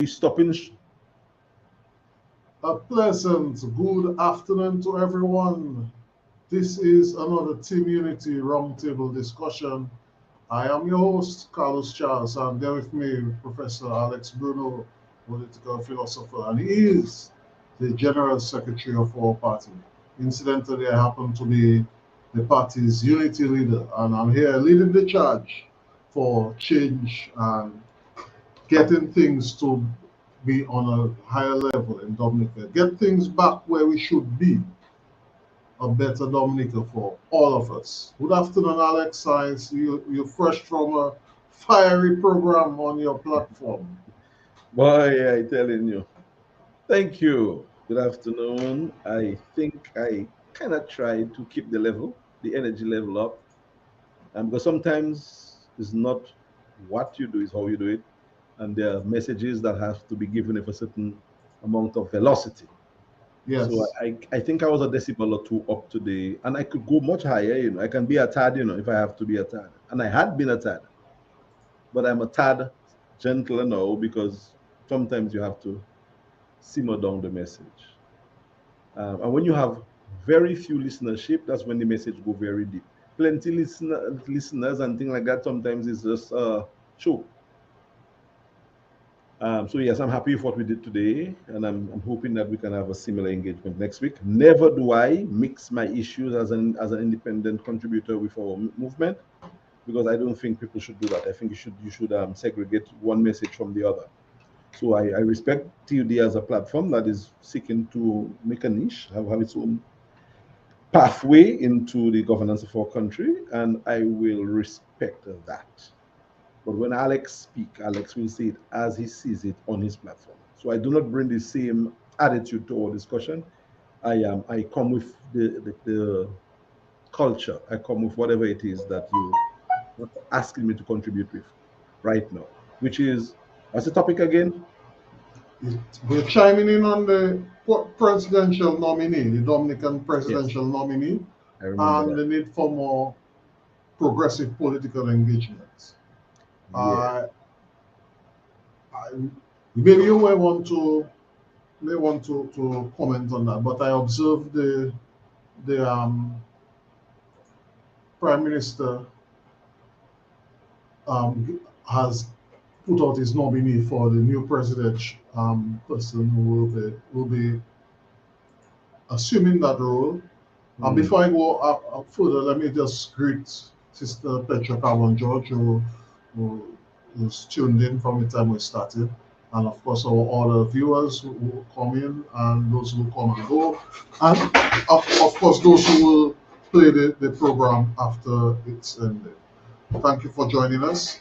stopping. A pleasant good afternoon to everyone. This is another Team Unity Roundtable discussion. I am your host, Carlos Charles, and there with me, Professor Alex Bruno, political philosopher, and he is the General Secretary of our party. Incidentally, I happen to be the party's unity leader, and I'm here leading the charge for change and getting things to be on a higher level in Dominica, get things back where we should be, a better Dominica for all of us. Good afternoon, Alex. You're fresh from a fiery program on your platform. Boy, I telling you. Thank you. Good afternoon. I think I kind of try to keep the level, the energy level up, because sometimes it's not what you do, is how you do it, and there are messages that have to be given with a certain amount of velocity. So Yes. I think I was a decibel or two up today, and I could go much higher. I can be a tad, if I have to be a tad, and I had been a tad, but I'm a tad gentler now because sometimes you have to simmer down the message. And when you have very few listenership, that's when the message go very deep. Plenty listeners and things like that. Sometimes it's just show. So yes, I'm happy with what we did today, and I'm hoping that we can have a similar engagement next week. Never do I mix my issues as an independent contributor with our movement, because I don't think people should do that. I think you should segregate one message from the other. So I respect TUD as a platform that is seeking to make a niche, have its own pathway into the governance of our country, and I will respect that. But when Alex speak, Alex will say it as he sees it on his platform. So I do not bring the same attitude to our discussion. I come with the culture. I come with whatever it is that you are asking me to contribute with right now, which is, what's the topic again? We're chiming in on the presidential nominee, the Dominican Yes, presidential nominee, I remember and that. the need for more progressive political engagement. Yeah. Uh, I, Maybe you may want to comment on that, but I observed the Prime Minister has put out his nominee for the new president person who will be assuming that role. And Mm. before I go up further, let me just greet Sister Petra Carbon George, who's tuned in from the time we started. And of course, all the viewers who come in and those who come and go. And of course, those who will play the program after it's ended. Thank you for joining us.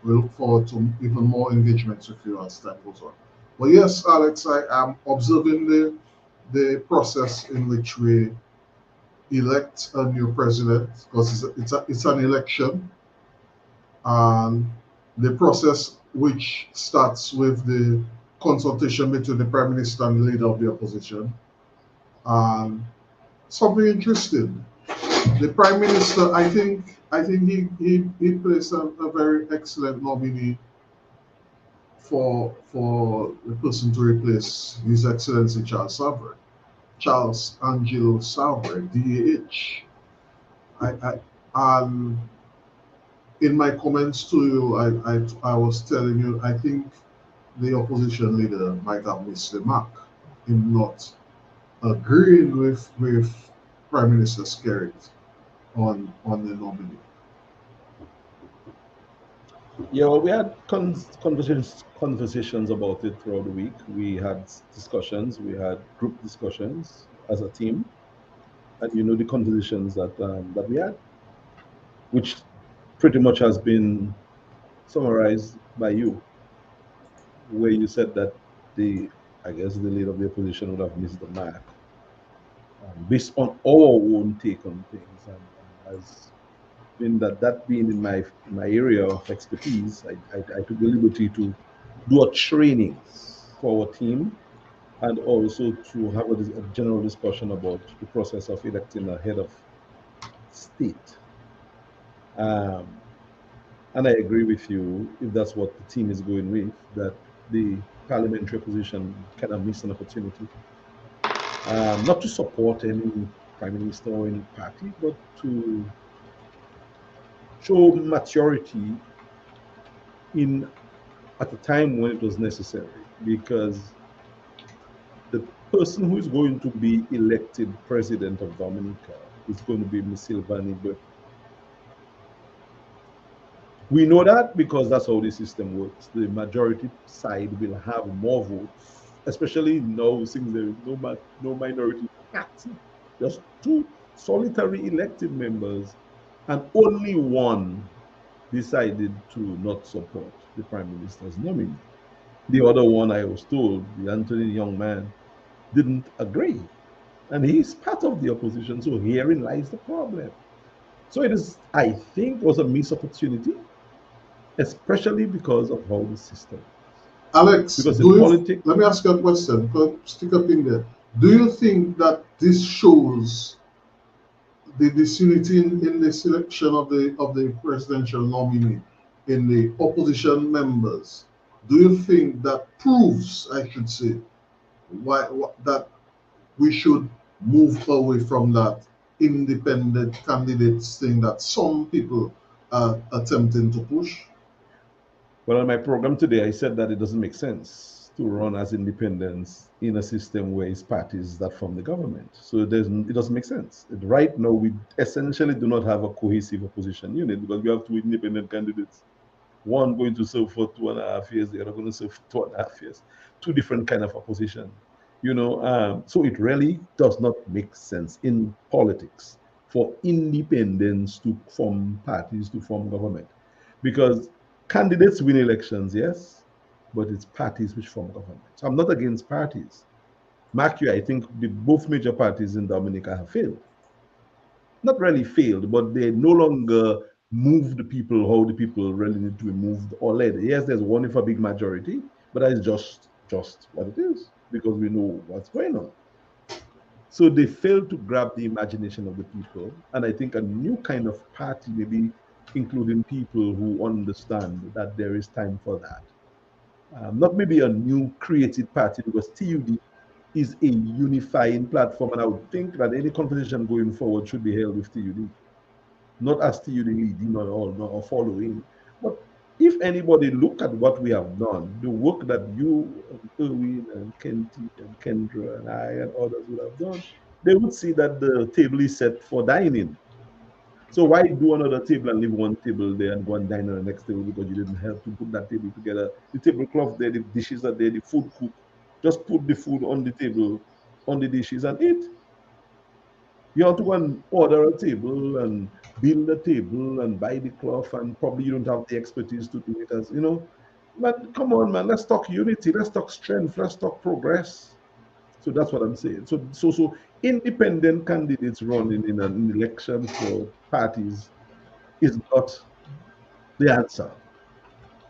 We look forward to even more engagements with you as time goes on. But yes, Alex, I am observing the process in which we elect a new president because it's an election, and the process which starts with the consultation between the prime minister and the leader of the opposition. And something interesting, the prime minister, I think he placed a very excellent nominee for the person to replace His Excellency Charles Savary, Charles Angelo Savary, DAH. And in my comments to you, I was telling you I think the opposition leader might have missed the mark in not agreeing with Prime Minister Skerrit on the nominee. Yeah, well, we had conversations about it throughout the week. We had discussions, we had group discussions as a team, and the conversations that we had, which pretty much has been summarized by you, where you said that the I guess the leader of the opposition would have missed the mark, based on our own take on things, and as being that being in my area of expertise, I took the liberty to do a training for our team, and also to have a general discussion about the process of electing a head of state. Um, and I agree with you, if that's what the team is going with, that the parliamentary opposition kind of missed an opportunity, not to support any prime minister or any party, but to show maturity in at a time when it was necessary, because the person who is going to be elected president of Dominica is going to be Ms. Silvani Burke. We know that because that's how the system works. The majority side will have more votes, especially now since there is no minority party. Just two solitary elected members, and only one decided to not support the prime minister's nominee. The other one, I was told, the Anthony young man, didn't agree. And he's part of the opposition. So herein lies the problem. So it is, I think, was a missed opportunity, especially because of how the system is. Alex, Because in politics, let me ask you a question. Stick up in there. Do you think that this shows the disunity in the selection of the presidential nominee in the opposition members? Do you think that proves, I should say, that we should move away from that independent candidates thing that some people are attempting to push? well, on my program today, I said that it doesn't make sense to run as independents in a system where it's parties that form the government. So it doesn't make sense. Right now, we essentially do not have a cohesive opposition unit because we have two independent candidates. One going to serve for 2.5 years, the other going to serve for 2.5 years. Two different kind of opposition. So it really does not make sense in politics for independents to form parties to form government, because candidates win elections, yes, but it's parties which form government. So I'm not against parties. Mark you, I think both major parties in Dominica have failed. Not really failed, but they no longer move the people how the people really need to be moved or led. Yes, there's one with a big majority, but that is just what it is because we know what's going on. So they failed to grab the imagination of the people, and I think a new kind of party, maybe including people who understand that there is time for that. Not maybe a new created party, because TUD is a unifying platform, and I would think that any conversation going forward should be held with TUD, not as TUD leading or following. But if anybody look at what we have done, the work that you, and Erwin, and Kenty, and Kendra, and I, and others would have done, they would see that the table is set for dining. So why do another table and leave one table there and go and dine on the next table because you didn't help to put that table together? The tablecloth there, the dishes are there, the food cook. Just put the food on the table, on the dishes, and eat. You have to go and order a table and build a table and buy the cloth, and probably you don't have the expertise to do it as you know. But come on, man, let's talk unity, let's talk strength, let's talk progress. So that's what I'm saying. So independent candidates running in an election for parties is not the answer.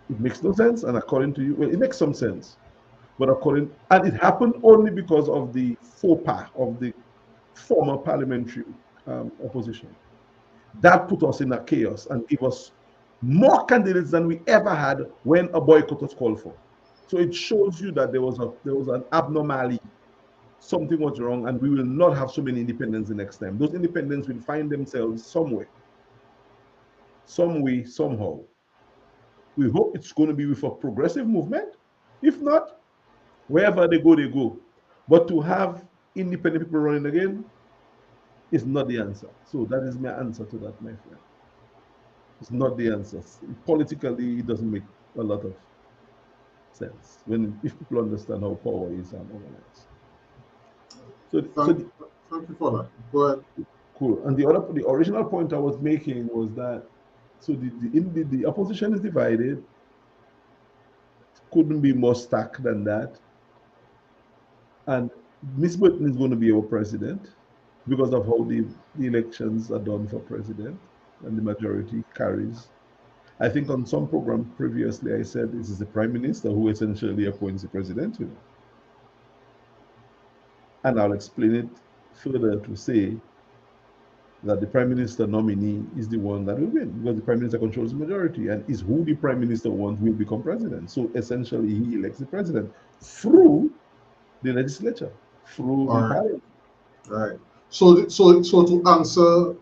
It makes no sense, and according to you, well, it makes some sense. But and it happened only because of the faux pas of the former parliamentary opposition. That put us in a chaos and gave us more candidates than we ever had when a boycott was called for. So it shows you that there was an abnormality. Something was wrong, and we will not have so many independents the next time. Those independents will find themselves somewhere, some way, somehow. We hope it's going to be with a progressive movement. If not, wherever they go, they go. But to have independent people running again is not the answer. So that is my answer to that, my friend. It's not the answer. Politically, it doesn't make a lot of sense when if people understand how power is organized. Thank, thank you for that. Go ahead. Cool. And the original point I was making was that so the opposition is divided. Couldn't be more stark than that. And Miss Burton is going to be our president because of how the elections are done for president and the majority carries. I think on some program previously I said this is the prime minister who essentially appoints the president. And I'll explain it further to say that the prime minister nominee is the one that will win because the prime minister controls the majority and is who the prime minister wants will become president. So essentially, he elects the president through the legislature, through the All right, parliament. right. So to answer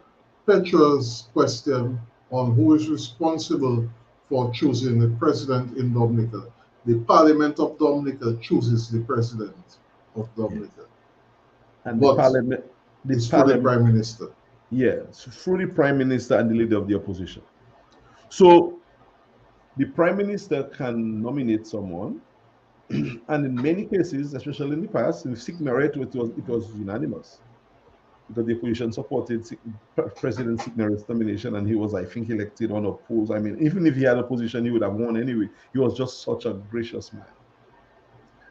Petra's question on who is responsible for choosing the president in Dominica, the Parliament of Dominica chooses the president of Yes. Dominica, And but the it's through the parliament, prime minister. yes, through the prime minister and the leader of the opposition. So the prime minister can nominate someone, and in many cases, especially in the past, in Signaret, it was unanimous because the opposition supported President Signaret's nomination, and he was, I think, elected unopposed. I mean, even if he had opposition, he would have won anyway. He was just such a gracious man.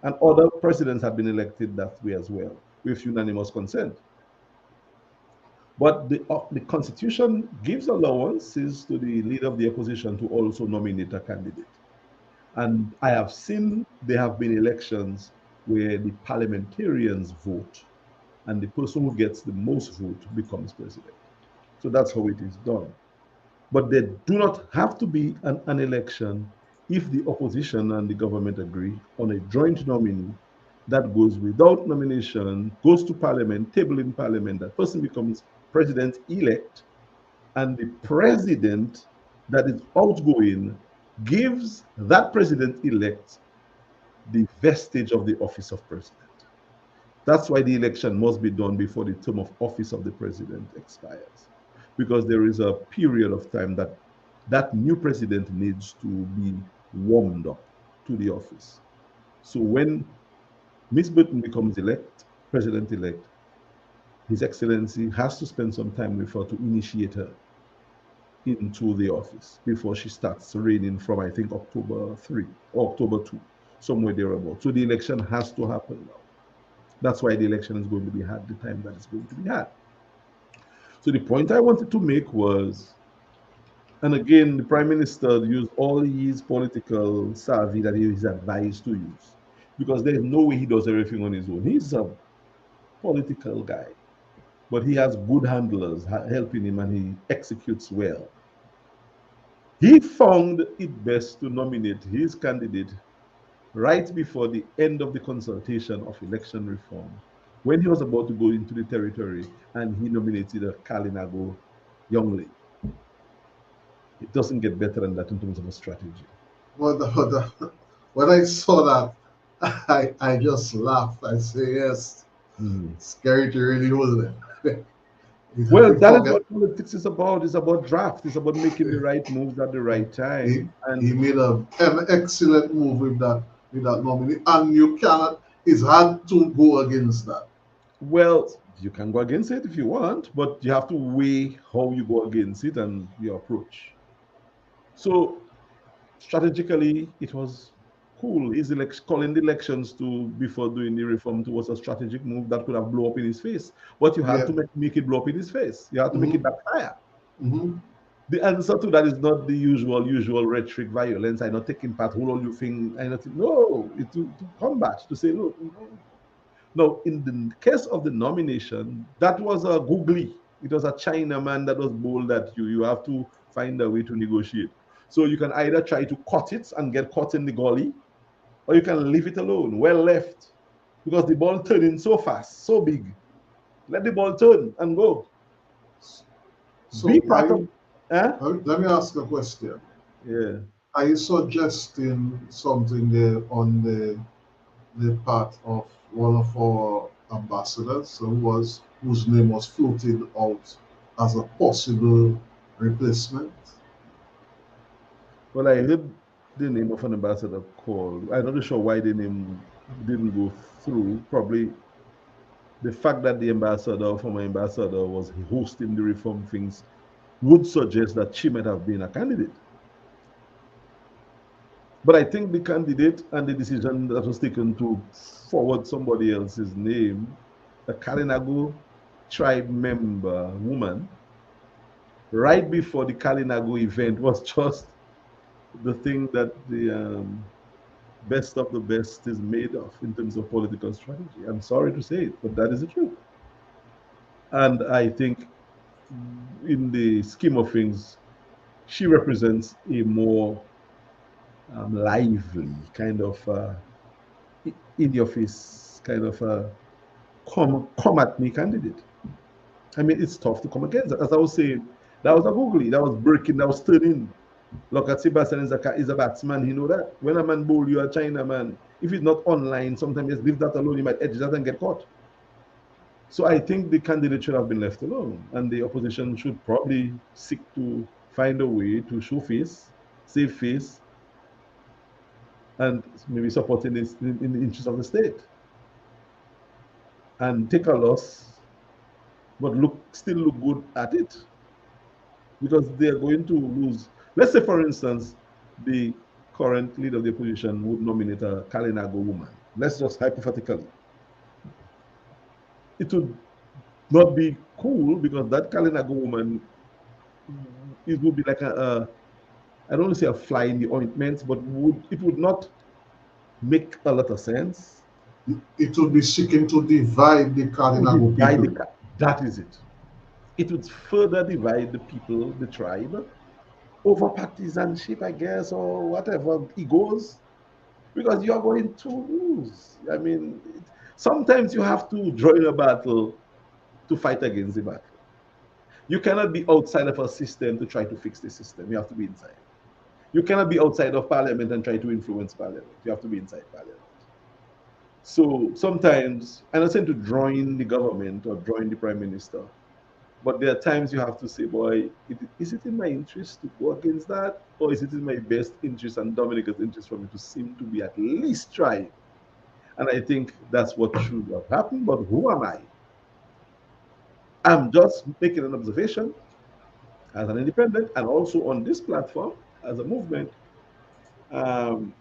And other presidents have been elected that way as well, with unanimous consent. But the Constitution gives allowances to the leader of the opposition to also nominate a candidate. And I have seen there have been elections where the parliamentarians vote, and the person who gets the most vote becomes president. So that's how it is done. But there do not have to be an election if the opposition and the government agree on a joint nominee that goes without nomination, goes to parliament, table in parliament, that person becomes president elect, and the president that is outgoing gives that president elect the vestige of the office of president. That's why the election must be done before the term of office of the president expires, because there is a period of time that that new president needs to be warmed up to the office. So when Miss Burton becomes president-elect, His Excellency has to spend some time with her to initiate her into the office before she starts reigning from, I think, October 3 or October 2, somewhere thereabout. So the election has to happen now. That's why the election is going to be had the time that it's going to be had. So the point I wanted to make was, and again, the prime minister used all his political savvy that he is advised to use, because there's no way he does everything on his own. He's a political guy, but he has good handlers helping him, and he executes well. He found it best to nominate his candidate right before the end of the consultation of election reform, when he was about to go into the territory, and he nominated a Kalinago young lady. It doesn't get better than that in terms of a strategy. When I saw that, I just laughed. I say, yes, Mhm. scary to really hold it. Well, You that is forget, what politics is about. It's about draft. It's about making the right moves at the right he, time. And he made an excellent move with that nominee, and you cannot. It's hard to go against that. well, you can go against it if you want, but you have to weigh how you go against it and your approach. So strategically, it was cool. His calling the elections to before doing the reform was a strategic move that could have blown up in his face. But you had Yeah. to make it blow up in his face. You had to make it Mm-hmm. backfire. Mm-hmm. The answer to that is not the usual rhetoric, violence. I not taking part, hold all you thing. I not no, it to combat to say, look, no. In the case of the nomination, that was a googly. It was a Chinaman that was bold at you. You have to find a way to negotiate. So you can either try to cut it and get caught in the gully, or you can leave it alone. Well left, because the ball turning so fast, so big. Let the ball turn and go. Be So, part of. Eh? let me ask a question. Yeah. Are you suggesting something there on the part of one of our ambassadors whose name was floated out as a possible replacement? Well, I heard the name of an ambassador called. I'm not sure why the name didn't go through. Probably the fact that the ambassador, former ambassador, was hosting the reform things would suggest that she might have been a candidate. But I think the candidate and the decision that was taken to forward somebody else's name, a Kalinago tribe member woman, right before the Kalinago event, was just the thing that the best of the best is made of in terms of political strategy. I'm sorry to say it, but that is the truth. And I think in the scheme of things, she represents a more lively kind of in your face kind of come at me candidate. I mean, it's tough to come against that. As I was saying, that was a googly, that was breaking, that was turning. Look at Sebastian is a batsman, he know that. When a man bowl you a China man, if it's not online, sometimes just leave that alone, you might edge that and get caught. So I think the candidate should have been left alone, and the opposition should probably seek to find a way to show face, save face, and maybe supporting this in the interest of the state, and take a loss, but still look good at it, because they are going to lose. Let's say, for instance, the current leader of the opposition would nominate a Kalinago woman. Let's just hypothetically. It would not be cool because that Kalinago woman, it would be like I don't want to say a fly in the ointment, but it would not make a lot of sense. It would be seeking to divide the Kalinago people. That is it. It would further divide the people, the tribe, over partisanship, I guess, or whatever egos, because you're going to lose. I mean, sometimes you have to join a battle to fight against the battle. You cannot be outside of a system to try to fix the system. You have to be inside. You cannot be outside of parliament and try to influence parliament. You have to be inside parliament. So sometimes, I'm not saying to join the government or join the prime minister, but there are times you have to say, boy, is it in my interest to go against that? Or is it in my best interest and Dominica's interest for me to seem to be at least trying? And I think that's what should have happened. But who am I? I'm just making an observation as an independent and also on this platform as a movement. Um,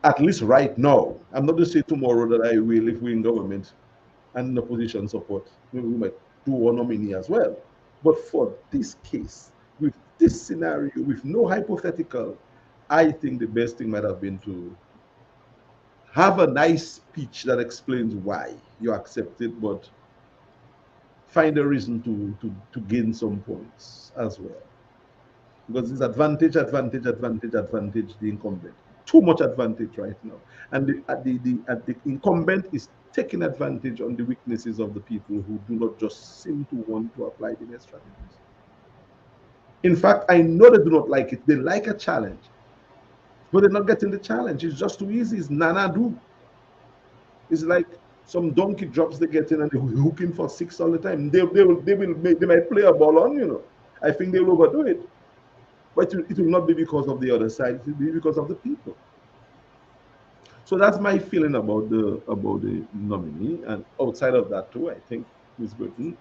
at least right now, I'm not to say tomorrow that I will, if we're in government and in opposition support, maybe we might do a nominee as well. But for this case, with this scenario, with no hypothetical, I think the best thing might have been to have a nice speech that explains why you accept it, but find a reason to gain some points as well. Because it's advantage, the incumbent. Too much advantage right now. And the incumbent is taking advantage on the weaknesses of the people who do not just seem to want to apply the best strategies. In fact, I know they do not like it. They like a challenge, but they're not getting the challenge. It's just too easy. It's nana do. It's like some donkey drops they get in and they're hooking for six all the time. They might play a ball on, I think they'll overdo it. But it will not be because of the other side. It will be because of the people. So that's my feeling about the nominee. And outside of that too, I think Ms. Burton,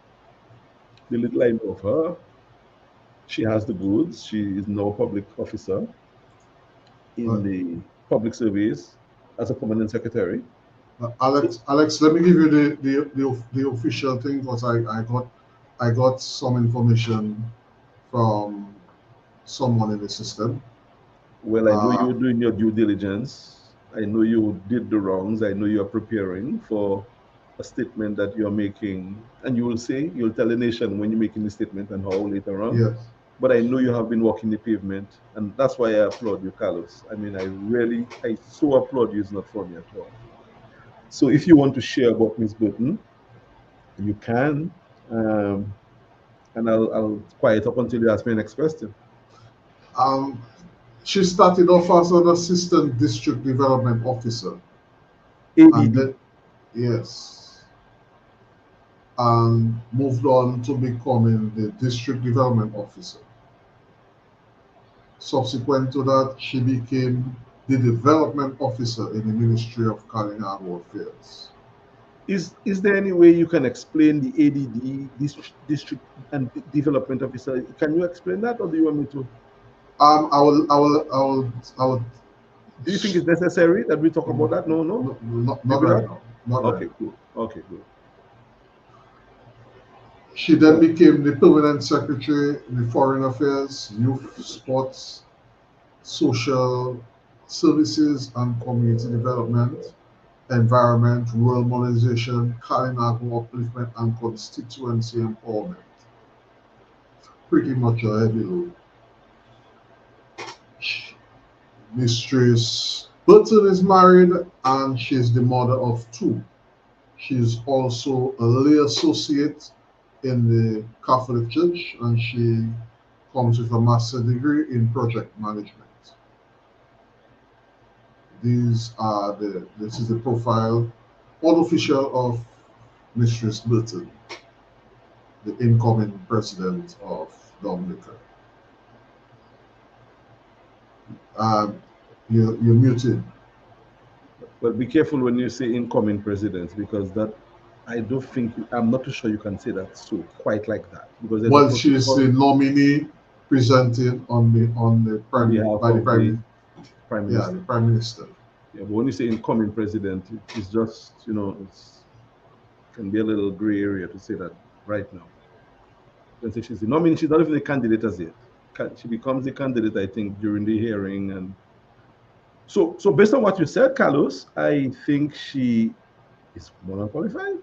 the little I know of her, she has the goods. She is now a public officer in the public service as a permanent secretary. Alex, let me give you the official thing, because I got some information from someone in the system. Well, I know you were doing your due diligence. I know you did the wrongs. I know you are preparing for a statement that you're making, and you'll tell the nation when you're making the statement and how later on. Yes. But I know you have been walking the pavement, and that's why I applaud you, Carlos. I mean, I so applaud you. It's not funny at all. So if you want to share about Miss Burton, you can, and I'll quiet up until you ask me the next question. She started off as an assistant district development officer. ADD. And then, yes, and moved on to becoming the district development officer. Subsequent to that, she became the development officer in the Ministry of Kalinago Affairs. Is there any way you can explain the ADD, district and development officer? Can you explain that, or do you want me to? I will. Do you think it's necessary that we talk about that? No, not right now. Not okay, right now. good. Okay, good. She then became the permanent secretary in the Foreign Affairs, Youth, Sports, Social Services and Community Development, environment, rural modernization, Kalinago upliftment, and constituency empowerment. Pretty much a heavy load. Mistress Burton is married and she's the mother of two. She's also a lay associate in the Catholic Church and she comes with a master's degree in project management. This is the profile, unofficial, of Mistress Burton, the incoming president of Dominica. You're muted. But be careful when you say incoming president, because that I don't think I'm not too sure you can say that so quite like that, because there's a Well, she's the protocol nominee presented on the on prime behalf by the of the prime prime yeah the minister. prime minister. Yeah, but when you say incoming president, it's just it's can be a little gray area to say that right now. You can say she's the nominee. She's not even a candidate as yet. She becomes a candidate, I think, during the hearing. And so based on what you said, Carlos, I think she is more than qualified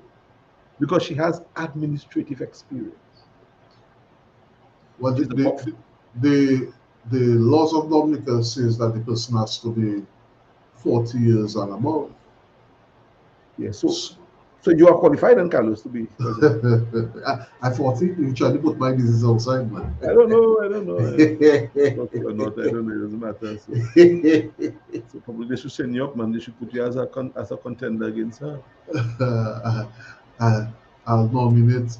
because she has administrative experience. Well, She's a, the the laws of Dominica says that the person has to be 40 years and above. yeah. So you are qualified, then, Carlos, to be president. I 40, you trying to put my business outside, man. I don't know. I don't know. Or not. I don't know. It doesn't matter. So probably they should send you up, man. They should put you as a contender against her. I, I'll nominate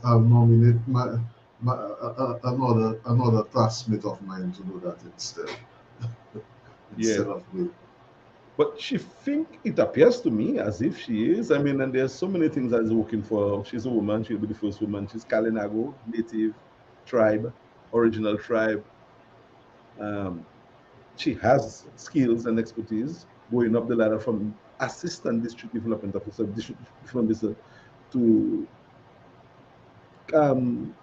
another classmate of mine to do that instead. Yeah. Of me. But she think it appears to me as if she is. I mean, and there's so many things that is working for her. She's a woman. She'll be the first woman. She's Kalinago, native tribe, original tribe. Um, she has skills and expertise going up the ladder from assistant district development officer, district development officer to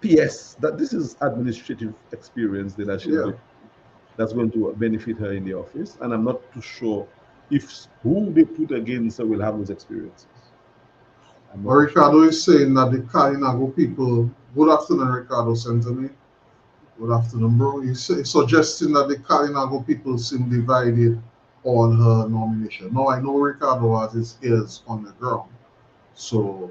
PS. That this is administrative experience that she's Yeah. going, that's going to benefit her in the office. And I'm not too sure if who they put against her will have those experiences. But Ricardo is saying that the Kalinago people, good afternoon, Ricardo sent to me. Good afternoon, bro. He's suggesting that the Kalinago people seem divided on her nomination. Now, I know Ricardo has his ears on the ground, so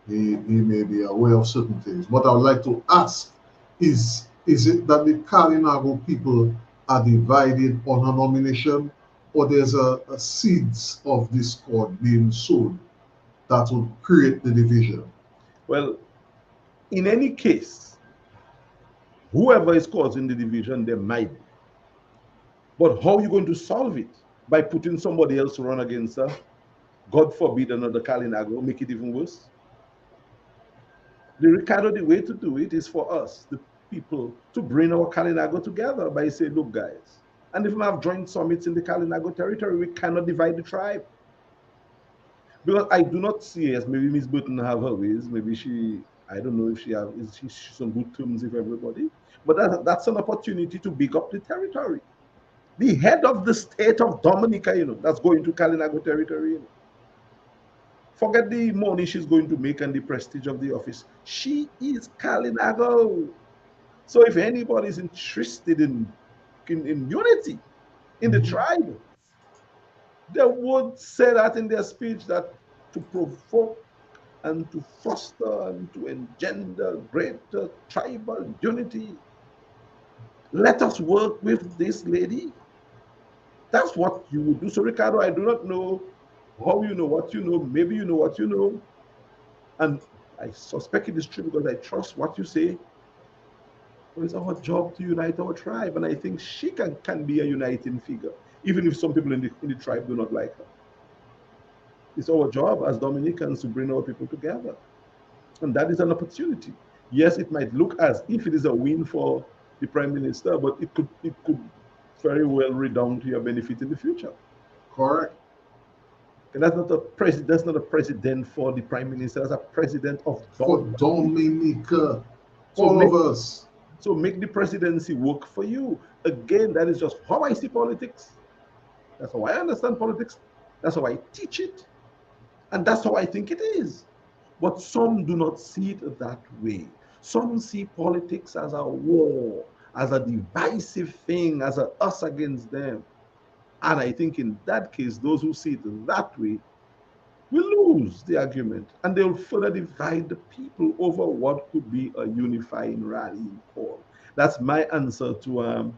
he may be aware of certain things. What I would like to ask is it that the Kalinago people are divided on her nomination, or there's a seeds of discord being sown that would create the division? Well, in any case, whoever is causing the division, there might be. But how are you going to solve it? By putting somebody else to run against her? God forbid another Kalinago, make it even worse. Ricardo, the way to do it is for us, the people, to bring our Kalinago together by saying, look, guys, and if we have joint summits in the Kalinago territory, we cannot divide the tribe. Because I do not see, as maybe Miss Burton have her ways, maybe she, I don't know if she have, is she on good terms with everybody, but that's an opportunity to big up the territory. The head of the state of Dominica, that's going to Kalinago territory, Forget the money she's going to make and the prestige of the office. She is Kalinago. So if anybody is interested in unity in the tribe, they would say that in their speech, that to provoke and to foster and to engender greater tribal unity, let us work with this lady. That's what you would do. So, Ricardo, I do not know how you know what you know. Maybe you know what you know. And I suspect it is true because I trust what you say. But it's our job to unite our tribe. And I think she can be a uniting figure, even if some people in the tribe do not like her. It's our job as Dominicans to bring our people together. And that is an opportunity. Yes, it might look as if it is a win for the prime minister, but it could very well redound to your benefit in the future. Correct. And that's not a president. That's not a president for the prime minister. That's a president of For Dominica. Dominica, So all make of us. so make the presidency work for you. Again, that is just how I see politics. That's how I understand politics. That's how I teach it. And that's how I think it is. But some do not see it that way. Some see politics as a war, as a divisive thing, as a us against them. And I think in that case, those who see it that way will lose the argument, and they'll further divide the people over what could be a unifying rallying call. That's my answer to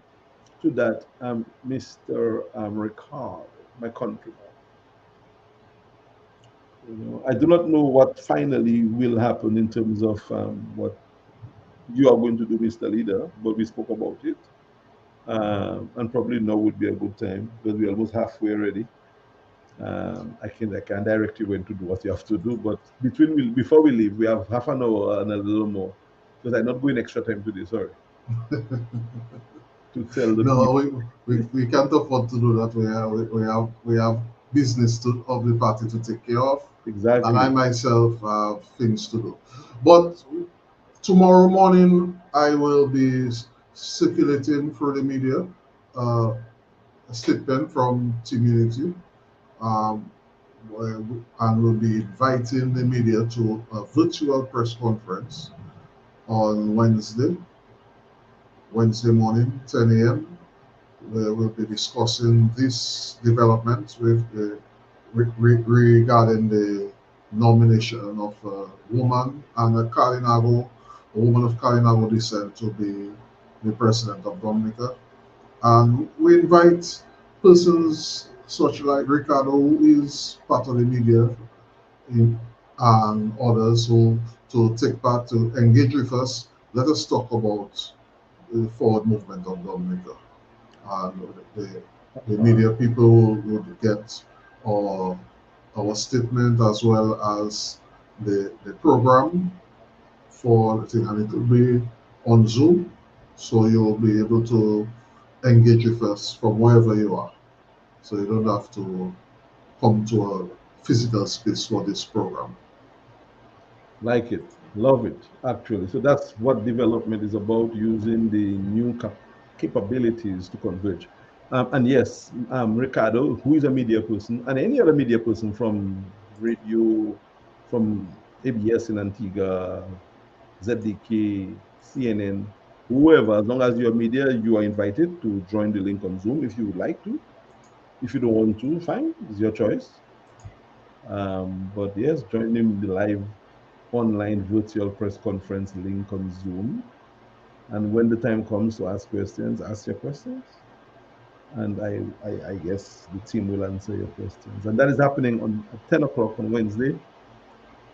that, Mr. Ricardo, my countryman. I do not know what finally will happen in terms of what you are going to do, Mr. Leader, but we spoke about it. And probably now would be a good time because we're almost halfway already. I can direct you when to do what you have to do, but before we leave, we have half an hour and a little more because I'm not going extra time today. Sorry, to tell the No, people we can't afford to do that. We have business of the party to take care of, and I exactly. myself have things to do. But tomorrow morning, I will be circulating through the media a statement from Team Unity, um, and we'll be inviting the media to a virtual press conference on Wednesday morning, 10 a.m. Where we'll be discussing this development regarding the nomination of a woman and a woman of Kalinago descent to be the president of Dominica. And we invite persons such like Ricardo, who is part of the media, in, and others who to take part to engage with us. Let us talk about the forward movement of Dominica, and the media people would get our, our statement as well as the program for the thing, and it will be on Zoom, so you'll be able to engage with us from wherever you are. So you don't have to come to a physical space for this program. like it, love it, actually. So that's what development is about, using the new capabilities to converge. And yes, Ricardo, who is a media person, and any other media person from radio, from ABS in Antigua, ZDK, CNN, whoever, as long as you're media, you are invited to join the link on Zoom if you would like to. If you don't want to, fine, it's your choice. But yes, joining the live online virtual press conference link on Zoom. And when the time comes to ask questions, ask your questions. And I guess the team will answer your questions. And that is happening on at 10 o'clock on Wednesday.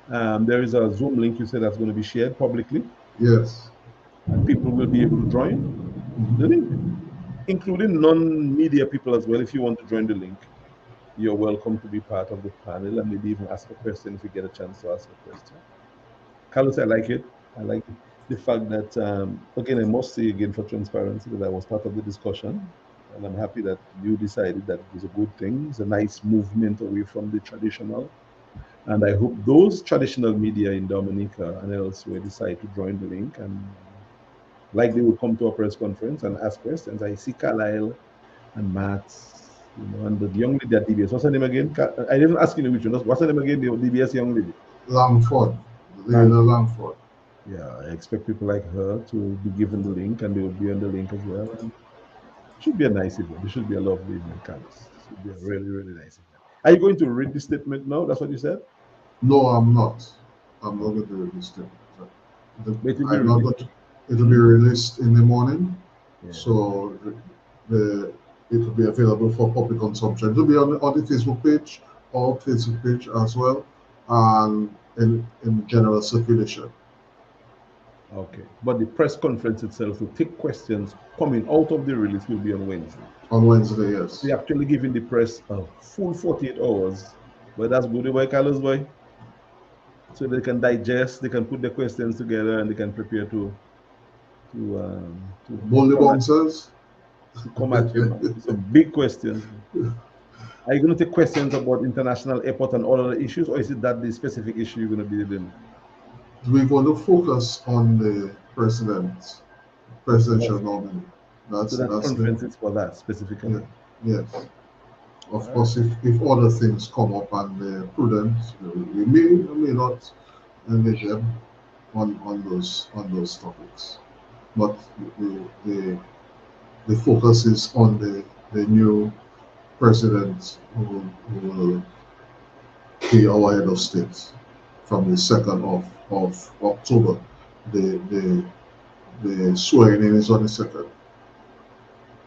There is a Zoom link you said that's going to be shared publicly, Yes. and people will be able to join the Mhm. link, including non-media people as well. If you want to join the link, you're welcome to be part of the panel and maybe even ask a question if you get a chance to ask a question. Carlos, I like it. I like the fact that, again, I must say again for transparency that I was part of the discussion. And I'm happy that you decided that it was a good thing. It's a nice movement away from the traditional. And I hope those traditional media in Dominica and elsewhere decide to join the link, and like they will come to a press conference and ask questions. I see Carlisle and Matt, and the young lady at DBS. What's her name again? I didn't ask you which one. What's her name again? The DBS young lady. Langford, Lang. Lena Langford. Yeah, I expect people like her to be given the link, and they will be on the link as well. And it should be a nice event. It should be a lovely event, Carlos. It should be a really, really nice event. Are you going to read the statement now? That's what you said? No, I'm not. I'm not going to release it. But it will be I'm not released. going to. It will be Mhm. released in the morning, Yeah. so the it will be available for public consumption. It will be on the Facebook page or Facebook page as well, and in general circulation Okay. But the press conference itself to take questions coming out of the release will be on Wednesday. on Wednesday. Yes. They're actually giving the press a full 48 hours. But that's good, boy, Carlos, boy. So they can digest, they can put their questions together, and they can prepare Bully bouncers. to come at you, man. Some big questions. Are you going to take questions about international airport and all other issues, or is it that the specific issue you're going to be dealing with? We're going to focus on the So presidential that's nominee. so That's that that's the conference is for that yeah, specifically. yes. Of course, if other things come up and they're prudent, we may not engage them on those topics. But the, the, the focus is on the new president who will be our head of state from the 2nd of October. The, the, the swearing in is on the 2nd.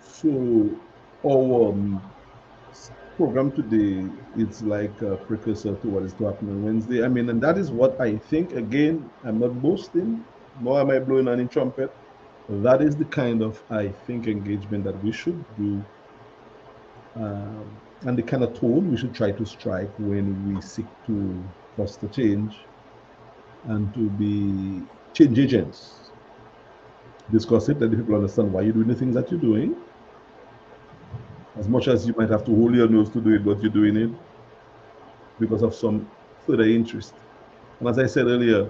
So our program today, it's like a precursor to what is to happen on Wednesday. I mean, and that is what I think. Again, I'm not boasting, nor am I blowing any trumpet. That is the kind of, I think, engagement that we should do, and the kind of tone we should try to strike when we seek to foster change and to be change agents. Discuss it, let the people understand why you're doing the things that you're doing. As much as you might have to hold your nose to do it, but you're doing it because of some further interest. And as I said earlier,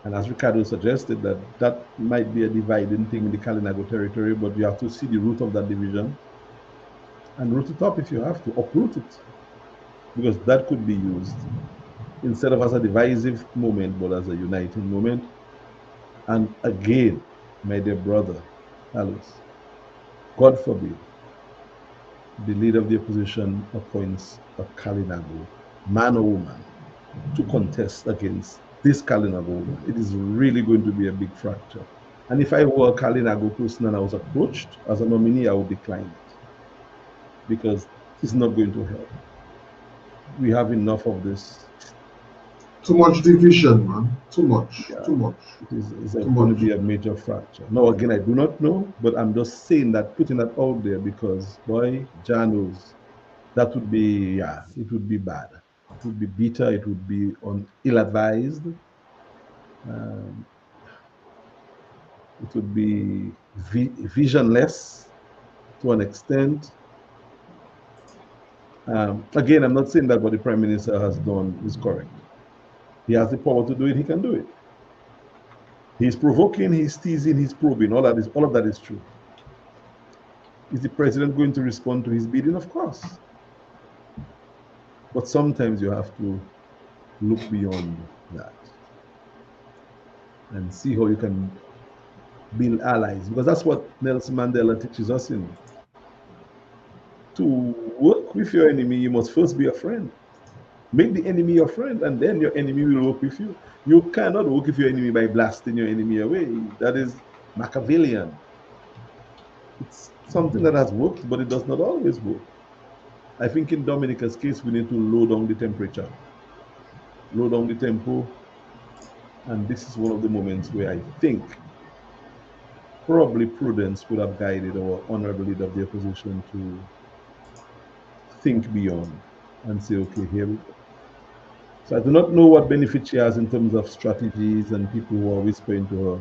and as Ricardo suggested, that might be a dividing thing in the Kalinago territory, but you have to see the root of that division and root it up if you have to, uproot it, because that could be used instead of as a divisive moment, but as a uniting moment. And again, my dear brother, Alice, God forbid, the leader of the opposition appoints a Kalinago, man or woman, to contest against this Kalinago woman. It is really going to be a big fracture. And if I were a Kalinago person and I was approached as a nominee, I would decline it because it's not going to help. We have enough of this. Too much division, man. Too much. Yeah, Too much. it's going to be a major fracture. Now, again, I do not know, but I'm just saying that, putting that out there because, boy, Jah knows that would be, yeah, it would be bad. It would be bitter. It would be ill-advised. Um, it would be visionless to an extent. Again, I'm not saying that what the Prime Minister has done is correct. He has the power to do it. He can do it. He's provoking, he's teasing, he's probing. All of that is true. Is the president going to respond to his bidding? Of course. But sometimes you have to look beyond that and see how you can build allies, because that's what Nelson Mandela teaches us in. To work with your enemy, you must first be a friend. Make the enemy your friend, and then your enemy will work with you. You cannot work with your enemy by blasting your enemy away. That is Machiavellian. It's something that has worked, but it does not always work. I think in Dominica's case, we need to low down the temperature, low down the tempo, and this is one of the moments where I think probably prudence would have guided our honorable leader of the opposition to think beyond and say, okay, here we go. So I do not know what benefit she has in terms of strategies and people who are whispering to her,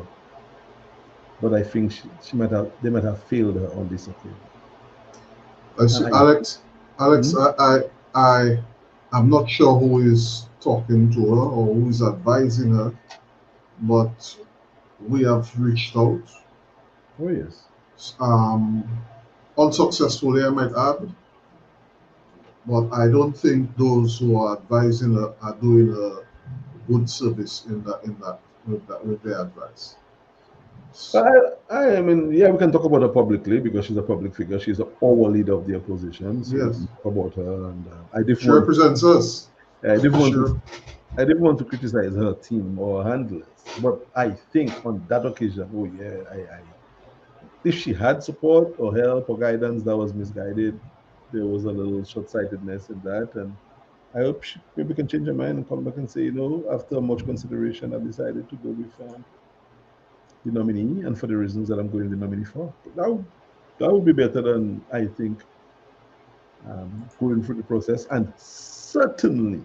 but I think they might have failed her on this occasion. I see, And Alex, I'm not sure who is talking to her or who is advising her, but we have reached out, oh yes, um, unsuccessfully, I might add, but I don't think those who are advising her are doing a good service with their advice. I mean, yeah, we can talk about her publicly because she's a public figure. She's our leader of the opposition, so we Yes, can talk about her. And she represents us. I didn't want Sure. to, I didn't want to criticize her team or her handlers, but I think on that occasion, oh yeah, if she had support or help or guidance that was misguided, there was a little short-sightedness in that, and I hope she maybe can change her mind and come back and say, after much consideration, I've decided to go with the nominee, and for the reasons that I'm going the nominee for. That would be better than, I think, going through the process, and certainly,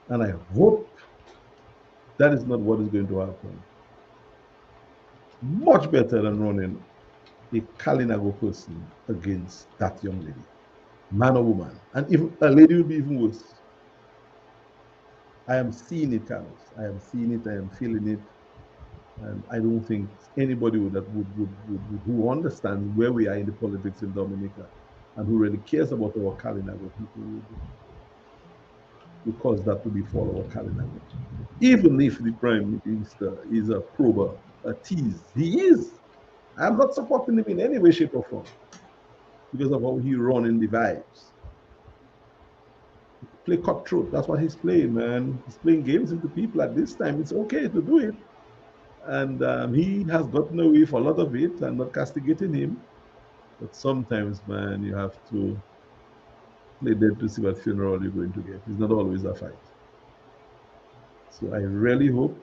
and I hope that is not what is going to happen. Much better than running a Kalinago person against that young lady, man or woman, and even a lady will be even worse. I am seeing it, Carlos. I am seeing it. I am feeling it. And I don't think anybody who understands where we are in the politics in Dominica and who really cares about our Kalinago people would cause that to befall our Kalinago. Even if the Prime Minister is a prober, a tease, he is. I'm not supporting him in any way, shape, or form because of how he running the vibes. Play cutthroat. That's what he's playing, man. He's playing games with the people at this time. It's okay to do it. And he has gotten away for a lot of it. I'm not castigating him. But sometimes, man, you have to play dead to see what funeral you're going to get. It's not always a fight. So I really hope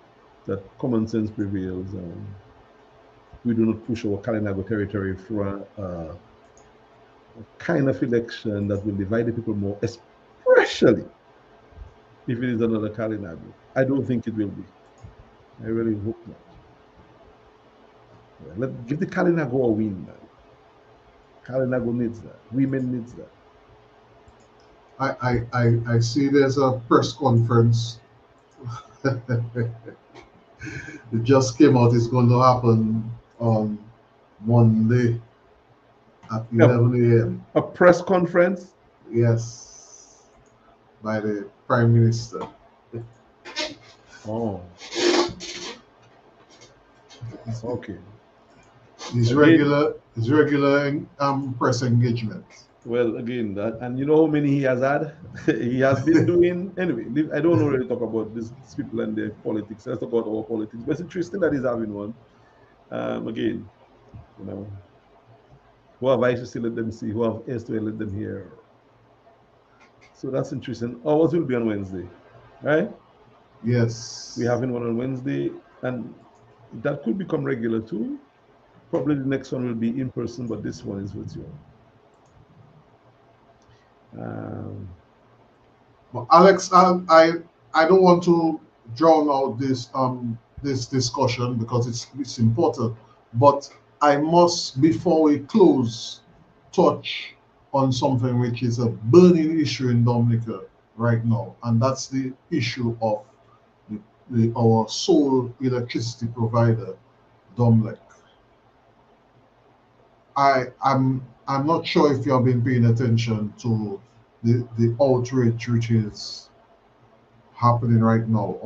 that common sense prevails and we do not push our Kalinago territory for a kind of election that will divide the people more, especially if it is another Kalinago. I don't think it will be. I really hope not. Yeah, give the Kalinago a win, man. Kalinago needs that. Women needs that. I see there's a press conference. It just came out. It's going to happen on Monday at Yeah, 11 a.m. a press conference. Yes, by the Prime Minister. Oh, okay. Again, His regular press engagement. well, again, that, and you know how many he has had? He has been doing, anyway, I don't really talk about these people and their politics. Let's talk about our politics. But it's interesting that he's having one. Again, you know, who have eyes to see, let them see. Who have ears to hear, let them hear. So that's interesting. Ours will be on Wednesday, right? We're Yes. having one on Wednesday, and that could become regular too. Probably the next one will be in person, but this one is virtual. Um, But Alex, I don't want to drown out this discussion because it's important. But I must, before we close, touch on something which is a burning issue in Dominica right now, and that's the issue of our sole electricity provider, Domlec. I'm not sure if you have been paying attention to the outrage which is happening right now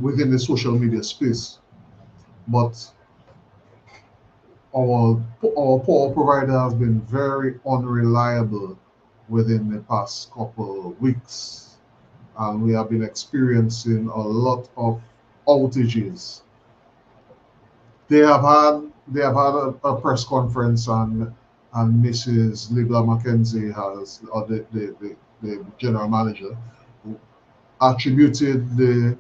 within the social media space. But our power provider has been very unreliable within the past couple of weeks, and we have been experiencing a lot of outages. They have had a press conference, and Mrs. Libla McKenzie has, or the general manager, attributed the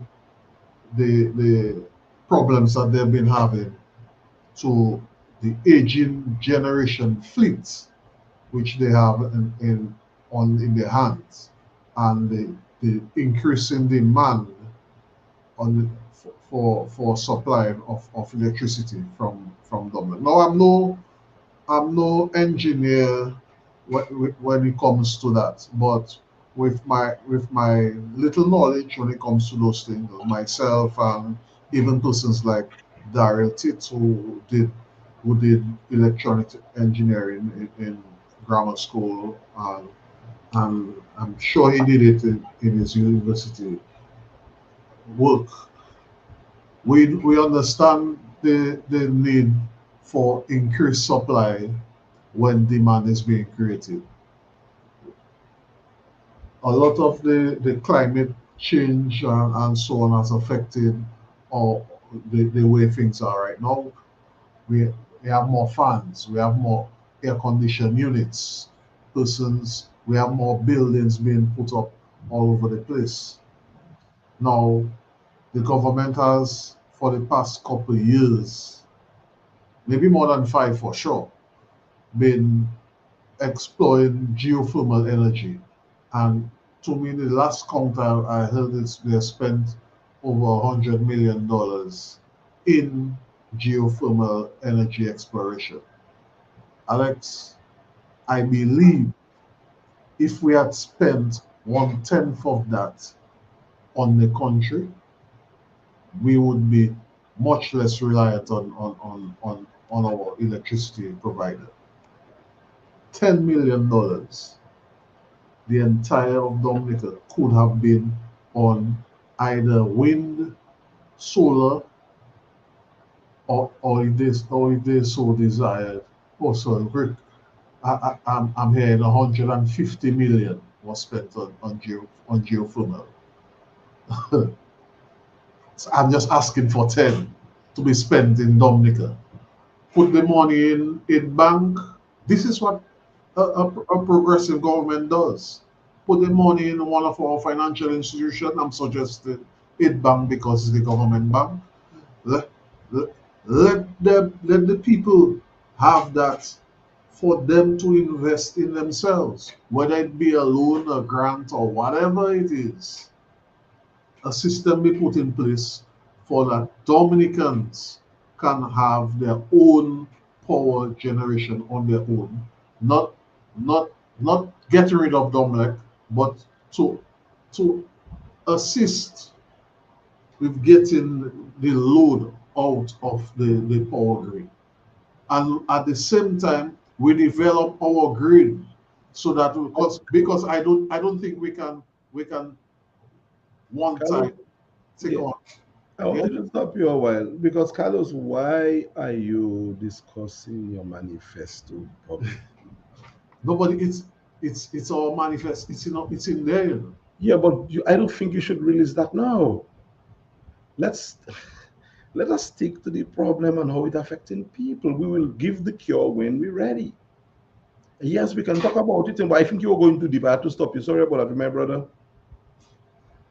problems that they've been having to the aging generation fleet which they have in their hands, and the increasing demand on for supply of electricity from Dublin. Now I'm no engineer when it comes to that, but with my little knowledge when it comes to those things, myself and even persons like Daryl Titz who did electronic engineering in grammar school, and I'm sure he did it in his university work. We understand the need for increased supply when demand is being created. A lot of the climate change and so on has affected all the way things are right now. We, we have more fans, we have more air conditioned units, persons, we have more buildings being put up all over the place. Now, the government has, for the past couple of years, maybe more than five for sure, been exploring geothermal energy. And to me, the last count I heard is they have spent over $100 million in geothermal energy exploration. Alex, I believe if we had spent 1/10 of that on the country, we would be much less reliant on our electricity provider. $10 million, the entire of Dominica could have been on either wind, solar, or if they so desired, also brick. I'm hearing 150 million was spent on geothermal. So I'm just asking for 10 to be spent in Dominica. Put the money in bank. This is what a progressive government does. Put the money in one of our financial institutions. I'm suggesting it bank because it's the government bank. Let, let, let the people have that for them to invest in themselves, whether it be a loan, a grant, or whatever it is. A system be put in place for that Dominicans can have their own power generation on their own, not not not getting rid of Dominic, but to to assist with getting the load out of the power grid. And at the same time, we develop our grid so that because I don't think we can one Carlos, time take yeah, on. I Yeah, wanted to stop you a while because Carlos, why are you discussing your manifesto public? nobody. It's our manifest. It's in there. Yeah, but I don't think you should release that now. Let's let us stick to the problem and how it affecting people. We will give the cure when we're ready. Yes, we can talk about it, but I think you're going too deep. I had to stop you. Sorry about that, my brother.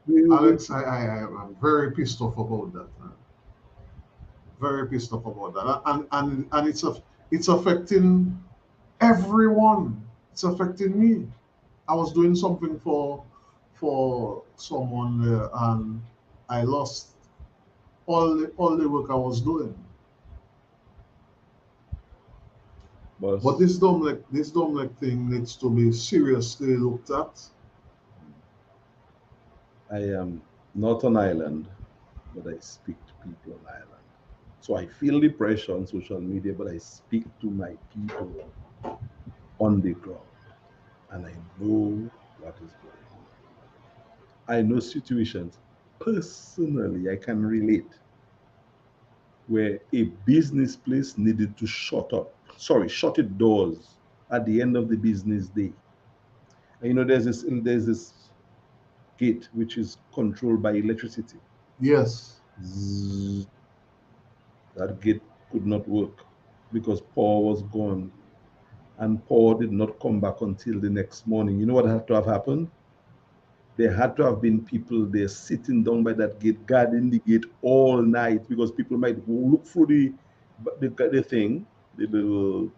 We Alex, I'm very pissed off about that, man. Very pissed off about that, and it's affecting everyone. It's affecting me. I was doing something for someone there, and I lost all the work I was doing. But boss, this Dominic thing needs to be seriously looked at. I am not on island, but I speak to people on island. So I feel the pressure on social media, but I speak to my people on the ground, and I know what is going on. I know situations personally I can relate where a business place needed to shut its doors at the end of the business day. And there's this gate which is controlled by electricity. Yes. Zzz, that gate could not work because power was gone, and power did not come back until the next morning. You know what had to have happened? There had to have been people there sitting down by that gate, guarding the gate all night because people might look through the thing, the little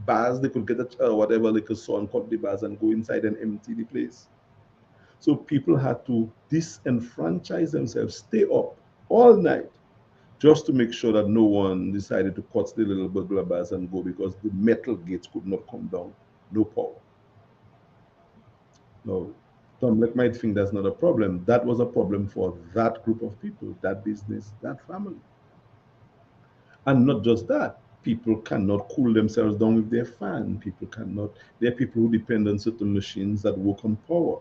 bars they could get whatever they could saw and cut the bars and go inside and empty the place. So people had to disenfranchise themselves, stay up all night just to make sure that no one decided to cut the little burglar bars and go because the metal gates could not come down. No power. No, Tom Lake might think that's not a problem. That was a problem for that group of people, that business, that family. And not just that, people cannot cool themselves down with their fan. People cannot, there are people who depend on certain machines that work on power,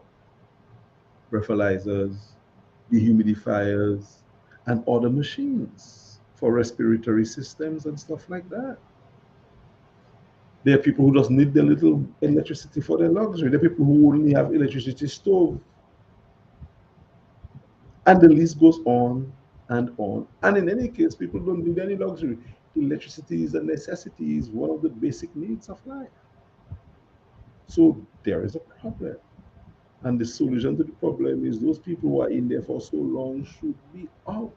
breathalyzers, dehumidifiers, and other machines for respiratory systems and stuff like that. There are people who just need their little electricity for their luxury. There are people who only have electricity stove. And the list goes on and on. And in any case, people don't need any luxury. Electricity is a necessity, is one of the basic needs of life. So there is a problem. And the solution to the problem is those people who are in there for so long should be out.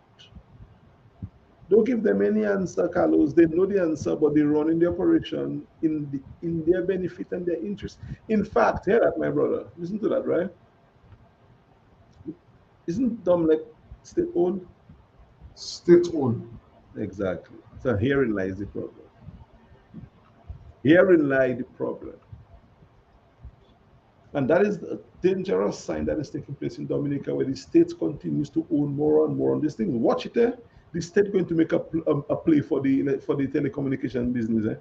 Don't give them any answer, Carlos. They know the answer, but they're running the operation in their benefit and their interest. In fact, hear that, my brother. Listen to that, right? Isn't Dominic state owned? State owned. Exactly. So herein lies the problem. Herein lies the problem. And that is a dangerous sign that is taking place in Dominica, where the state continues to own more and more on these things. Watch it. The state going to make a play for the telecommunication business.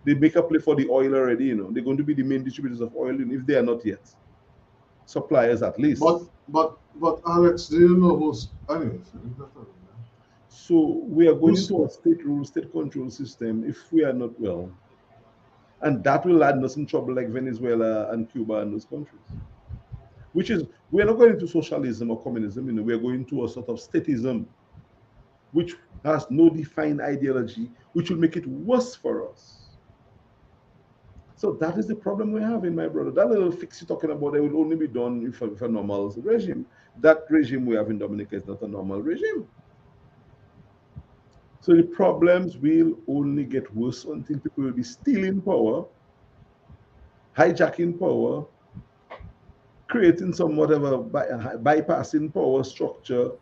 They make a play for the oil already, you know. They're going to be the main distributors of oil, if they are not yet. Suppliers at least. But Alex, do you know who's anyways? So we are going Who's into a state rule, state control system if we are not well. And that will land us in trouble like Venezuela and Cuba and those countries. Which is, we are not going into socialism or communism, you know, we are going to a sort of statism, which has no defined ideology, which will make it worse for us. So that is the problem we're having, my brother. That little fix you're talking about, it will only be done if a normal regime. That regime we have in Dominica is not a normal regime. So the problems will only get worse until people will be stealing power, hijacking power, creating some whatever, bypassing power structure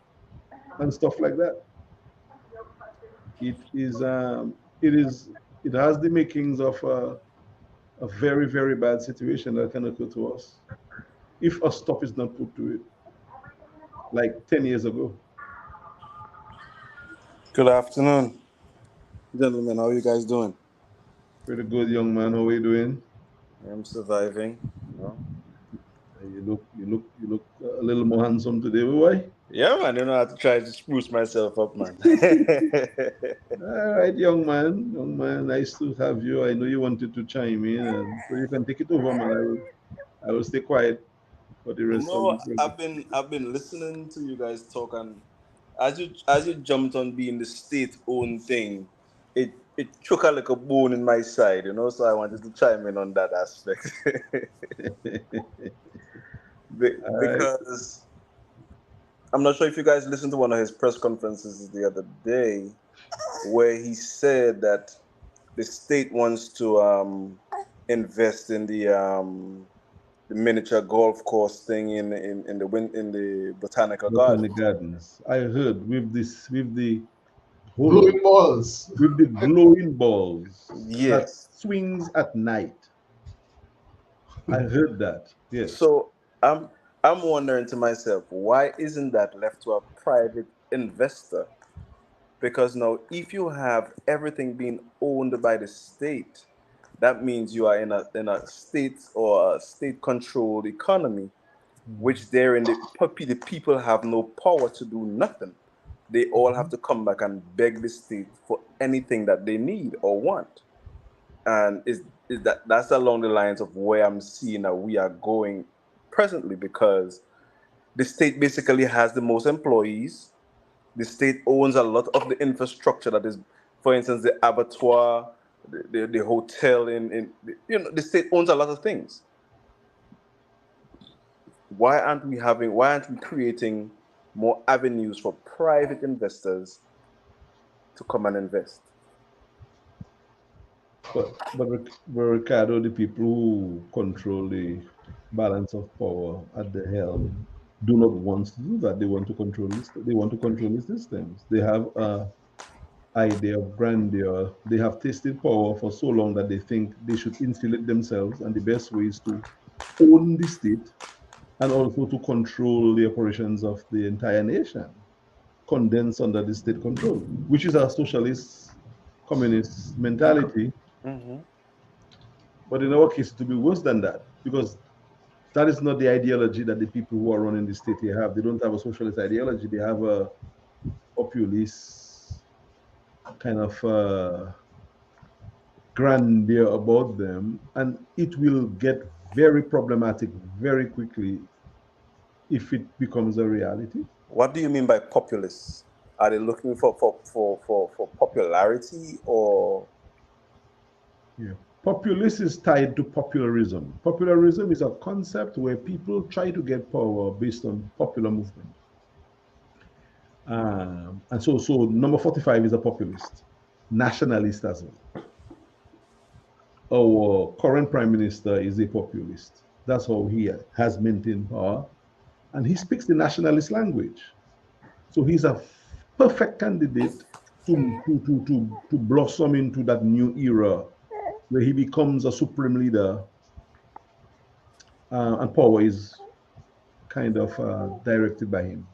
and stuff like that. It is, it has the makings of a very, very bad situation that can occur to us if a stop is not put to it, like 10 years ago. Good afternoon, gentlemen. How are you guys doing? Pretty good, young man. How are you doing? I'm surviving. You look a little more handsome today, boy. Yeah, man. You know, I have to try to spruce myself up, man. All right, young man. Young man, nice to have you. I know you wanted to chime in, and so you can take it over, man. I will stay quiet for the rest of No, the program. I've been listening to you guys talk, and as you jumped on being the state-owned thing, it took a like a bone in my side, you know. So I wanted to chime in on that aspect. All right. Because I'm not sure if you guys listened to one of his press conferences the other day, where he said that the state wants to invest in the miniature golf course thing in the botanical garden. Botanic Gardens. I heard with the hold on, blowing balls? with the glowing balls that Yes. swings at night. I heard that. Yes. So I'm wondering to myself, why isn't that left to a private investor? Because now, if you have everything being owned by the state, that means you are in a state or a state controlled economy, which therein the people have no power to do nothing. They all have to come back and beg the state for anything that they need or want. And is that's along the lines of where I'm seeing that we are going presently, because the state basically has the most employees. The state owns a lot of the infrastructure that is, for instance, the abattoir, the hotel the state owns a lot of things. Why aren't we creating more avenues for private investors to come and invest? But Ricardo, the people who control the balance of power at the helm do not want to do that. They want to control this. They want to control the systems. They have a idea of grandeur. They have tasted power for so long that they think they should insulate themselves, and the best way is to own the state and also to control the operations of the entire nation, condensed under the state control, which is a socialist communist mentality. Hmm. But in our case, it will be worse than that because that is not the ideology that the people who are running the state here have. They don't have a socialist ideology. They have a populist kind of grandeur about them, and it will get very problematic very quickly if it becomes a reality. What do you mean by populists? Are they looking for popularity, or Yeah. Populist is tied to popularism. Popularism is a concept where people try to get power based on popular movement. And so number 45 is a populist, nationalist as well. Our current prime minister is a populist. That's how he has maintained power. And he speaks the nationalist language. So he's a perfect candidate to blossom into that new era where he becomes a supreme leader and power is kind of directed by him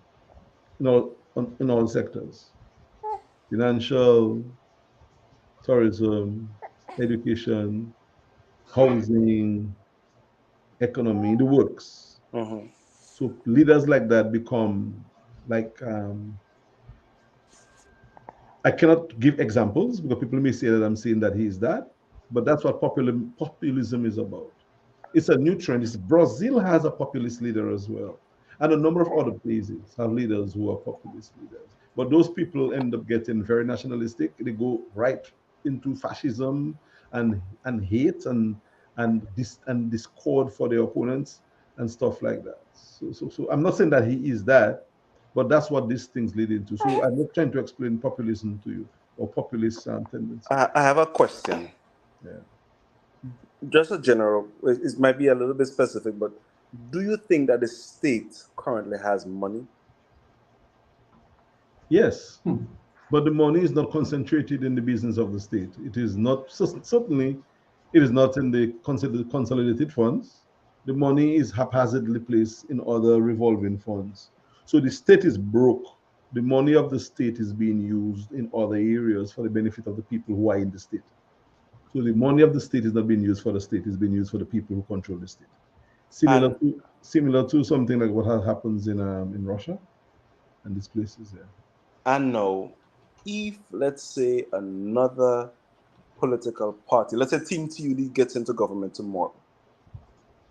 in all sectors, financial, tourism, education, housing, economy, the works. Mhm. So leaders like that become like I cannot give examples because people may say that I'm saying that he is that, but that's what populism is about. It's a new trend. Brazil has a populist leader as well, and a number of other places have leaders who are populist leaders. But those people end up getting very nationalistic. They go right into fascism and hate and discord for their opponents and stuff like that. So I'm not saying that he is that, but that's what these things lead into. So I'm not trying to explain populism to you or populist tendencies. I have a question. Yeah. Just a general, it might be a little bit specific, but do you think that the state currently has money? Yes, but the money is not concentrated in the business of the state. It is not, certainly, it is not in the consolidated funds. The money is haphazardly placed in other revolving funds. So the state is broke. The money of the state is being used in other areas for the benefit of the people who are in the state. So the money of the state is not being used for the state, it's being used for the people who control the state. Similar And to similar to something like what happens in Russia and these places there. and now, if let's say another political party, let's say Team TUD gets into government tomorrow,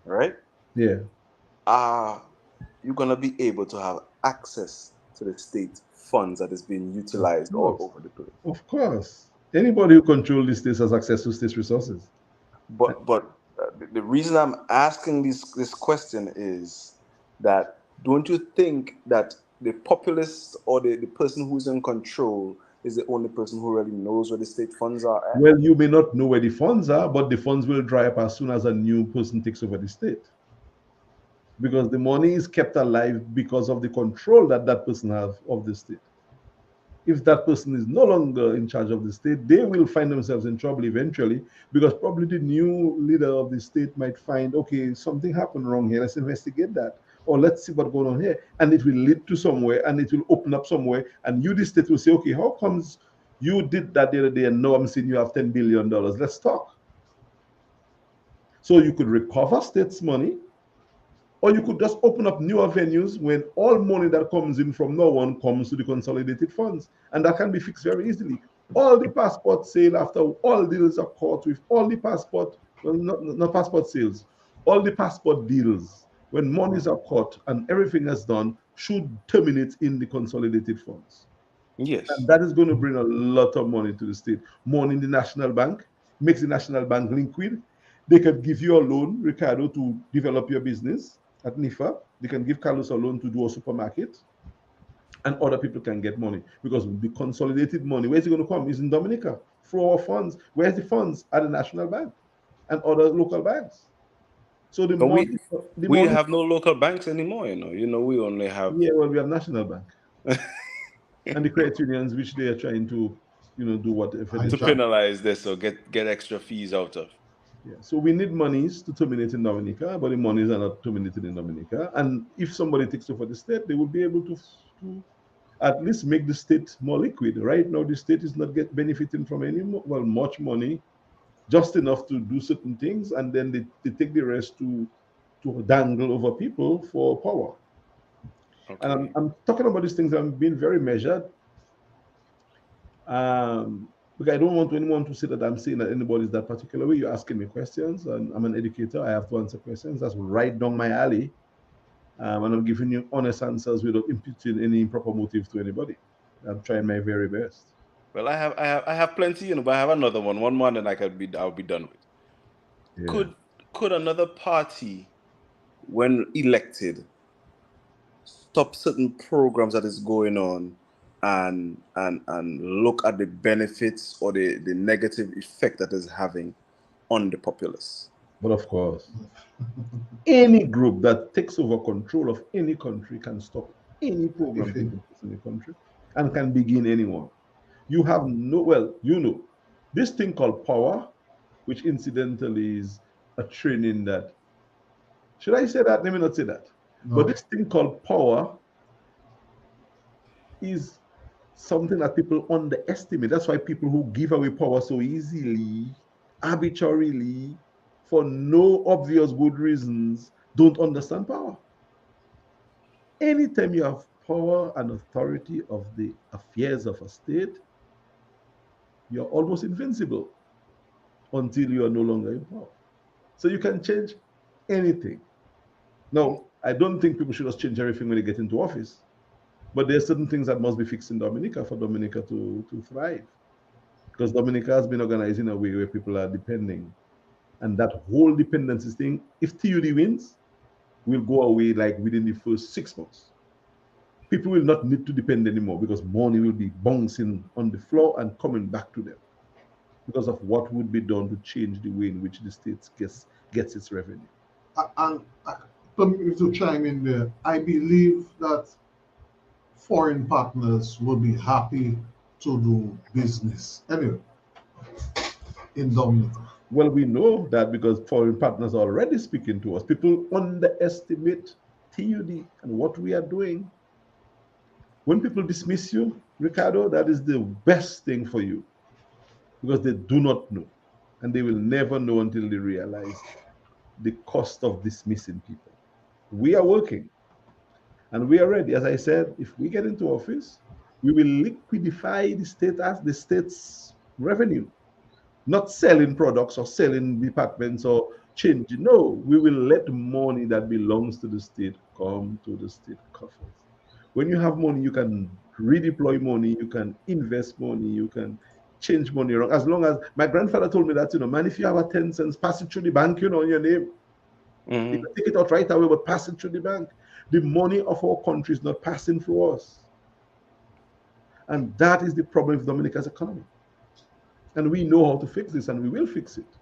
right? Yeah. Are you gonna be able to have access to the state funds that is being Of utilized all course. over the place? Of course. Anybody who controls the state has access to state resources. But the reason I'm asking this question is that don't you think that the populist or the person who's in control is the only person who really knows where the state funds are at? Well, you may not know where the funds are, but the funds will dry up as soon as a new person takes over the state. Because the money is kept alive because of the control that that person has of the state. If that person is no longer in charge of the state, they will find themselves in trouble eventually because probably the new leader of the state might find, okay, something happened wrong here. Let's investigate that. Or let's see what's going on here. And it will lead to somewhere and it will open up somewhere. And you, the state, will say, okay, how comes you did that the other day and now I'm seeing you have $10 billion? Let's talk. So you could recover state's money, or you could just open up new avenues when all money that comes in from no one comes to the consolidated funds. And that can be fixed very easily. All the passport sale after all deals are caught with all the passport, well, not passport sales, all the passport deals, when monies are caught and everything is done, should terminate in the consolidated funds. And Yes. that is going to bring a lot of money to the state. Money in the national bank makes the national bank liquid. They can give you a loan, Ricardo, to develop your business at NIFA. They can give Carlos a loan to do a supermarket, and other people can get money because the consolidated money, where's it going to come? Is in Dominica for our funds. Where's the funds? At the national bank and other local banks. So the But money, the we money. have no local banks anymore, you know. We only have Yeah, well, we have national bank and the credit unions, which they are trying to, do whatever they to can. penalize this or get extra fees out of. Yeah. So we need monies to terminate in Dominica, but the monies are not terminated in Dominica. And if somebody takes over the state, they will be able to at least make the state more liquid. Right now, the state is not benefiting from any much money, just enough to do certain things, and then they take the rest to dangle over people for power. And Okay. I'm talking about these things. I'm being very measured. Because I don't want anyone to say that I'm saying that anybody's that particular way. You're asking me questions, and I'm an educator. I have to answer questions. That's right down my alley. And I'm giving you honest answers without imputing any improper motive to anybody. I'm trying my very best. Well, I have plenty, but I have another one. One more, and then I'll be done with. Yeah. Could another party, when elected, stop certain programs that is going on and look at the benefits or the negative effect that is having on the populace? But of course, any group that takes over control of any country can stop any program Anything. taking place in the country and can begin anyone. You have no, well, this thing called power, which incidentally is a training that, should I say that? Let me not say that. But No. this thing called power is something that people underestimate. That's why people who give away power so easily arbitrarily, for no obvious good reasons, don't understand power. Anytime you have power and authority of the affairs of a state, you're almost invincible until you are no longer in power. So you can change anything. Now, I don't think people should just change everything when they get into office, but there are certain things that must be fixed in Dominica for Dominica to thrive. Because Dominica has been organized in a way where people are depending. And that whole dependency thing, if TUD wins, will go away like within the first 6 months. People will not need to depend anymore because money will be bouncing on the floor and coming back to them because of what would be done to change the way in which the state gets its revenue. And permit me to chime in there. I believe that foreign partners will be happy to do business anyway in Dominica. Well, we know that because foreign partners are already speaking to us. People underestimate TUD and what we are doing. When people dismiss you, Ricardo, that is the best thing for you because they do not know. And they will never know until they realize the cost of dismissing people. We are working and we are ready. As I said, if we get into office, we will liquidify the state's revenue, not selling products or selling departments or changing. No, we will let money that belongs to the state come to the state coffers. When you have money, you can redeploy money, you can invest money, you can change money around. As long as my grandfather told me that, man, if you have a 10 cents, pass it through the bank, in your name. Mm-hmm. You can take it out right away, but pass it through the bank. The money of our country is not passing through us. And that is the problem with Dominica's economy. And we know how to fix this, and we will fix it.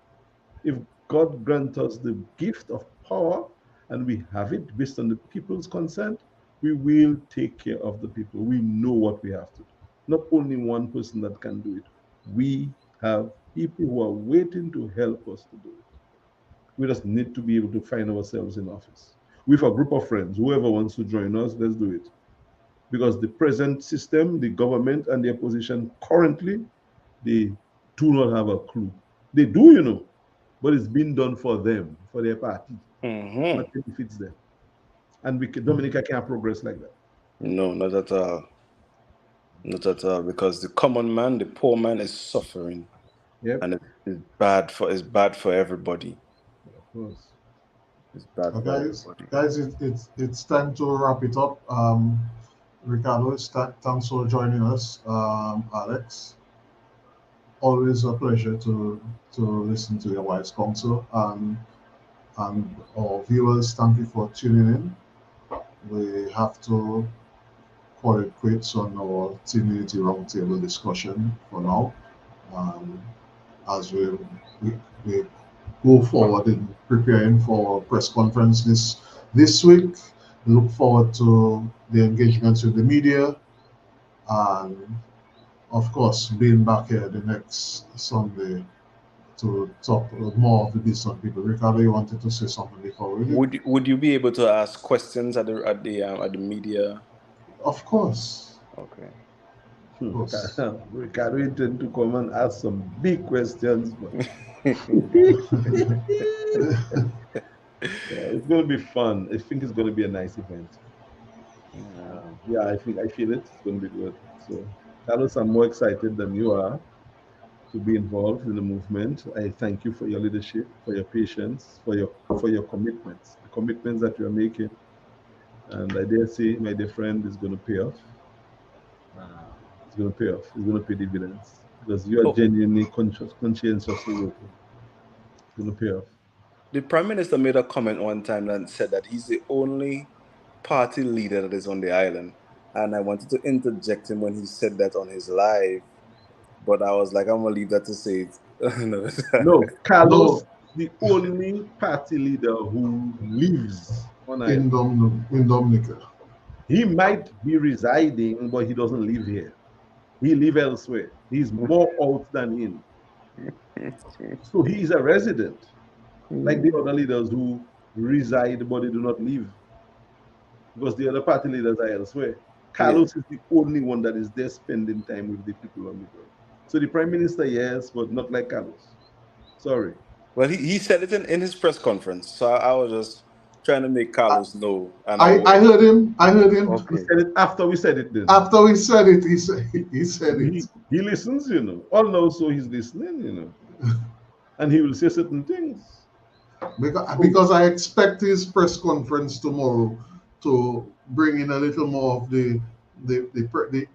If God grants us the gift of power, and we have it based on the people's consent, we will take care of the people. We know what we have to do. Not only one person that can do it. We have people who are waiting to help us to do it. We just need to be able to find ourselves in office. With a group of friends, whoever wants to join us, let's do it. Because the present system, the government and the opposition currently, they do not have a clue. They do, but it's been done for them, for their party. Mm-hmm. What benefits them. And Dominica can't progress like that. No, not at all. Not at all, because the common man, the poor man, is suffering, Yep. and it's bad for everybody. Of course. It's bad for everybody. Guys, it's time to wrap it up. Ricardo, thanks for joining us. Alex, always a pleasure to listen to your wise counsel. And our viewers, thank you for tuning in. We have to call it quits on our community roundtable discussion for now. As we go forward in preparing for press conference this week. We look forward to the engagements with the media and of course being back here the next Sunday to talk more of the business people. Ricardo, you wanted to say something before we leave? Would you be able to ask questions at the media? Of course. Okay. Ricardo intend to come and ask some big questions. But it's going to be fun. I think it's going to be a nice event. I feel it. It's going to be good. So, Carlos, I'm more excited than you are to be involved in the movement. I thank you for your leadership, for your patience, for your commitments, the commitments that you are making. And I dare say, my dear friend, is going to pay off. It's going to pay off. It's going to pay dividends because you are genuinely conscientiously working. It's going to pay off. The Prime Minister made a comment one time and said that he's the only party leader that is on the island. And I wanted to interject him when he said that on his live, but I was like, I'm going to leave that to say it. No, Carlos, the only party leader who lives on in Dominica. He might be residing, but he doesn't live here. He lives elsewhere. He's more out than in. So he's a resident, like the other leaders who reside but they do not live, because the other party leaders are elsewhere. Carlos is the only one that is there spending time with the people on the ground. So the Prime Minister, yes, but not like Carlos. Sorry. Well, he said it in his press conference, so I was just trying to make Carlos know and I aware. heard him. I heard him. We Okay. said it after we said it then. After we said it, he said it. He listens, you know. All now, so he's listening, you know. And he will say certain things. Because I expect his press conference tomorrow to bring in a little more of the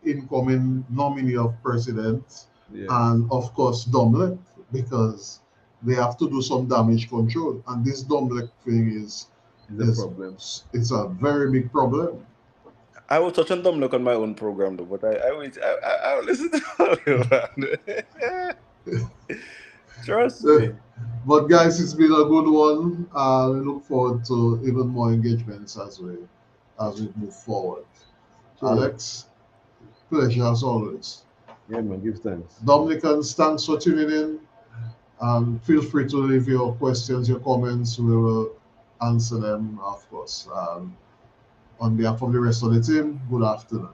incoming nominee of president, Yeah. and of course Dominic, because they have to do some damage control, and this Dominic thing is It's a problem. It's a very big problem. I will touch on Dominic on my own program though, but I will listen to all of it. Trust me. But guys, it's been a good one. We look forward to even more engagements as we move forward. Sure. Alex, pleasure as always. Yeah, man, give thanks. Dominicans, thanks for tuning in. Feel free to leave your questions, your comments. We will answer them, of course. On behalf of the rest of the team, good afternoon.